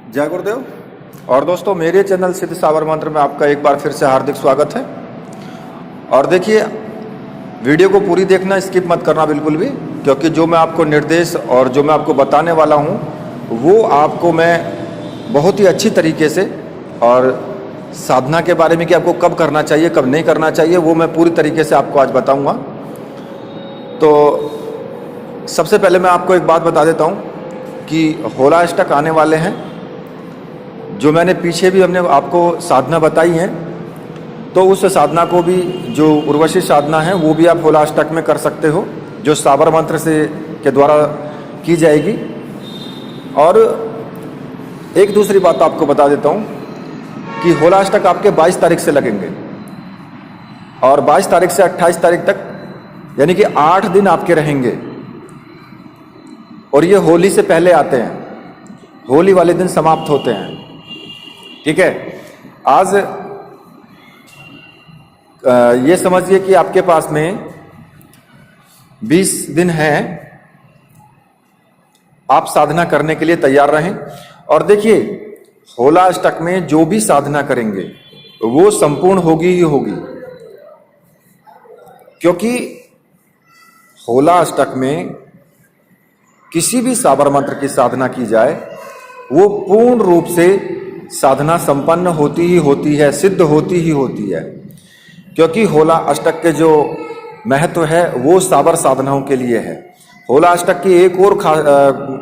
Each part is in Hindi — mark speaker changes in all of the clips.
Speaker 1: जय गुरुदेव। और दोस्तों, मेरे चैनल सिद्ध साबर मंत्र में आपका एक बार फिर से हार्दिक स्वागत है। और देखिए, वीडियो को पूरी देखना, स्किप मत करना बिल्कुल भी, क्योंकि जो मैं आपको निर्देश और जो मैं आपको बताने वाला हूँ वो आपको मैं बहुत ही अच्छी तरीके से, और साधना के बारे में कि आपको कब करना चाहिए कब नहीं करना चाहिए, वो मैं पूरी तरीके से आपको आज बताऊँगा। तो सबसे पहले मैं आपको एक बात बता देता हूँ कि होलाअष्टक आने वाले हैं। जो मैंने पीछे भी हमने आपको साधना बताई है, तो उस साधना को भी, जो उर्वशी साधना है, वो भी आप होलाअष्टक में कर सकते हो, जो साबर मंत्र से के द्वारा की जाएगी। और एक दूसरी बात आपको बता देता हूँ कि होलाअष्टक आपके 22 तारीख से लगेंगे, और 22 तारीख से 28 तारीख तक, यानी कि 8 दिन आपके रहेंगे। और ये होली से पहले आते हैं, होली वाले दिन समाप्त होते हैं। ठीक है, आज ये समझिए कि आपके पास में 20 दिन हैं, आप साधना करने के लिए तैयार रहें। और देखिए, होलाअष्टक में जो भी साधना करेंगे वो संपूर्ण होगी ही होगी, क्योंकि होलाअष्टक में किसी भी साबर मंत्र की साधना की जाए वो पूर्ण रूप से साधना संपन्न होती ही होती है, सिद्ध होती ही होती है। क्योंकि होलाअष्टक के जो महत्व है वो साबर साधनाओं के लिए है। होलाअष्टक की एक और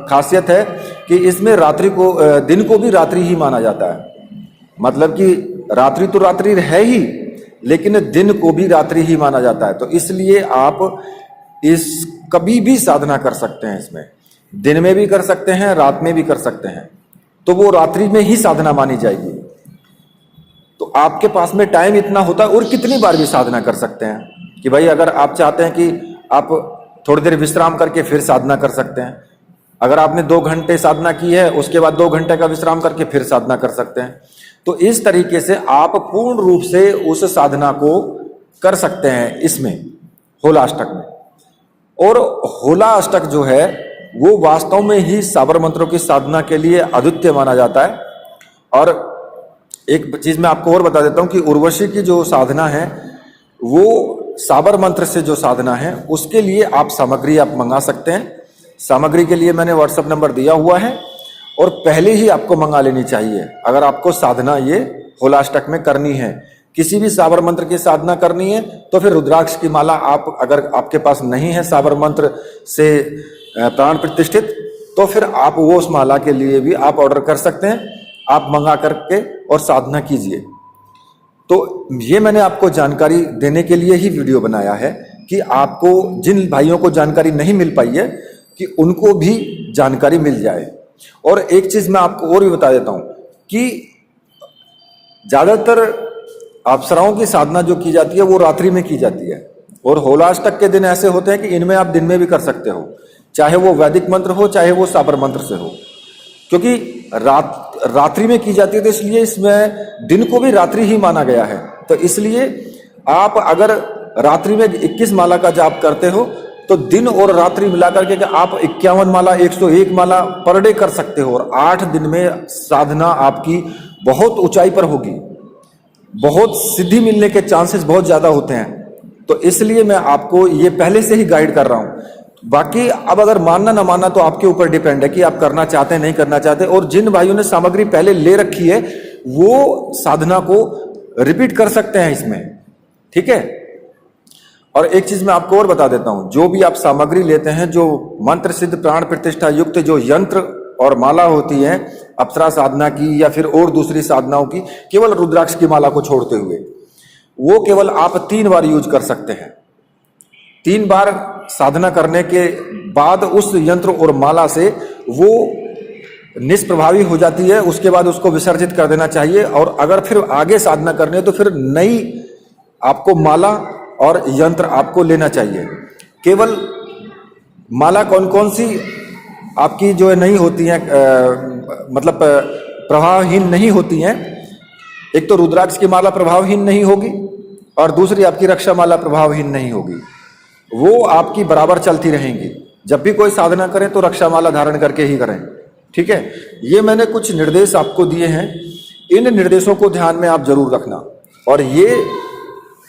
Speaker 1: खासियत है कि इसमें रात्रि को, दिन को भी रात्रि ही माना जाता है। मतलब कि रात्रि तो रात्रि है ही, लेकिन दिन को भी रात्रि ही माना जाता है। तो इसलिए आप इस कभी भी साधना कर सकते हैं, इसमें दिन में भी कर सकते हैं, रात में भी कर सकते हैं, तो वो रात्रि में ही साधना मानी जाएगी। तो आपके पास में टाइम इतना होता है, और कितनी बार भी साधना कर सकते हैं कि भाई, अगर आप चाहते हैं कि आप थोड़ी देर विश्राम करके फिर साधना कर सकते हैं। अगर आपने 2 घंटे साधना की है, उसके बाद 2 घंटे का विश्राम करके फिर साधना कर सकते हैं। तो इस तरीके से आप पूर्ण रूप से उस साधना को कर सकते हैं इसमें, होलाअष्टक में। और होलाअष्टक जो है वो वास्तव में ही साबर मंत्रों की साधना के लिए अद्वितीय माना जाता है। और एक चीज मैं आपको और बता देता हूं कि उर्वशी की जो साधना है वो साबर मंत्र से जो साधना है, उसके लिए आप सामग्री आप मंगा सकते हैं। सामग्री के लिए मैंने व्हाट्सएप नंबर दिया हुआ है, और पहले ही आपको मंगा लेनी चाहिए अगर आपको साधना ये होलाअष्टक में करनी है। किसी भी साबर मंत्र की साधना करनी है तो फिर रुद्राक्ष की माला, आप अगर आपके पास नहीं है साबर मंत्र से प्राण प्रतिष्ठित, तो फिर आप वो उस माला के लिए भी आप ऑर्डर कर सकते हैं, आप मंगा करके और साधना कीजिए। तो ये मैंने आपको जानकारी देने के लिए ही वीडियो बनाया है कि आपको, जिन भाइयों को जानकारी नहीं मिल पाई है, कि उनको भी जानकारी मिल जाए। और एक चीज मैं आपको और भी बता देता हूं कि ज्यादातर अप्सराओं की साधना जो की जाती है वो रात्रि में की जाती है, और होलाअष्टक के दिन ऐसे होते हैं कि इनमें आप दिन में भी कर सकते हो, चाहे वो वैदिक मंत्र हो चाहे वो साबर मंत्र से हो। क्योंकि रात्रि में की जाती है, तो इसलिए इसमें दिन को भी रात्रि ही माना गया है। तो इसलिए आप अगर रात्रि में 21 माला का जाप करते हो, तो दिन और रात्रि मिलाकर के आप 51 माला, 101 माला पर डे कर सकते हो, और 8 दिन में साधना आपकी बहुत ऊंचाई पर होगी, बहुत सिद्धि मिलने के चांसेस बहुत ज्यादा होते हैं। तो इसलिए मैं आपको ये पहले से ही गाइड कर रहा हूं। बाकी अब अगर मानना ना मानना तो आपके ऊपर डिपेंड है कि आप करना चाहते हैं नहीं करना चाहते। और जिन भाइयों ने सामग्री पहले ले रखी है वो साधना को रिपीट कर सकते हैं इसमें। ठीक है, और एक चीज मैं आपको और बता देता हूं, जो भी आप सामग्री लेते हैं, जो मंत्र सिद्ध प्राण प्रतिष्ठा युक्त जो यंत्र और माला होती है अप्सरा साधना की या फिर और दूसरी साधनाओं की, केवल रुद्राक्ष की माला को छोड़ते हुए, वो केवल आप 3 बार यूज कर सकते हैं। 3 बार साधना करने के बाद उस यंत्र और माला से वो निष्प्रभावी हो जाती है, उसके बाद उसको विसर्जित कर देना चाहिए। और अगर फिर आगे साधना करनी है तो फिर नई आपको माला और यंत्र आपको लेना चाहिए। केवल माला कौन कौन सी आपकी जो है नहीं होती हैं, मतलब प्रभावहीन नहीं होती हैं। एक तो रुद्राक्ष की माला प्रभावहीन नहीं होगी, और दूसरी आपकी रक्षा माला प्रभावहीन नहीं होगी, वो आपकी बराबर चलती रहेंगी। जब भी कोई साधना करें तो रक्षा माला धारण करके ही करें। ठीक है, ये मैंने कुछ निर्देश आपको दिए हैं, इन निर्देशों को ध्यान में आप जरूर रखना। और ये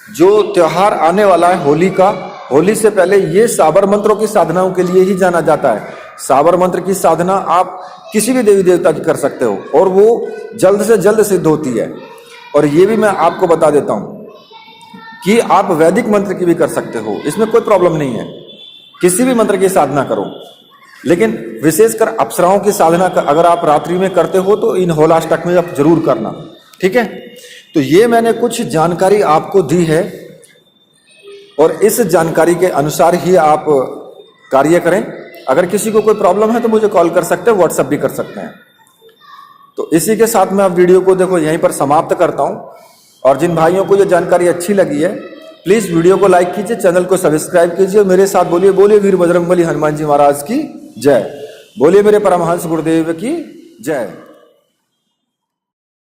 Speaker 1: जो त्योहार आने वाला है होली का, होली से पहले ये साबर मंत्रों की साधनाओं के लिए ही जाना जाता है। साबर मंत्र की साधना आप किसी भी देवी देवता की कर सकते हो और वो जल्द से जल्द सिद्ध होती है। और ये भी मैं आपको बता देता हूं कि आप वैदिक मंत्र की भी कर सकते हो, इसमें कोई प्रॉब्लम नहीं है, किसी भी मंत्र की साधना करो। लेकिन विशेषकर अप्सराओं की साधना अगर आप रात्रि में करते हो तो इन होलाष्टक में आप जरूर करना, ठीक है। तो ये मैंने कुछ जानकारी आपको दी है और इस जानकारी के अनुसार ही आप कार्य करें। अगर किसी को कोई प्रॉब्लम है तो मुझे कॉल कर सकते हैं, व्हाट्सएप भी कर सकते हैं। तो इसी के साथ मैं अब वीडियो को देखो यहीं पर समाप्त करता हूं। और जिन भाइयों को ये जानकारी अच्छी लगी है प्लीज वीडियो को लाइक कीजिए, चैनल को सब्सक्राइब कीजिए और मेरे साथ बोलिए, बोलिए वीर बजरंगबली हनुमान जी महाराज की जय, बोलिए मेरे परमहंस गुरुदेव की जय।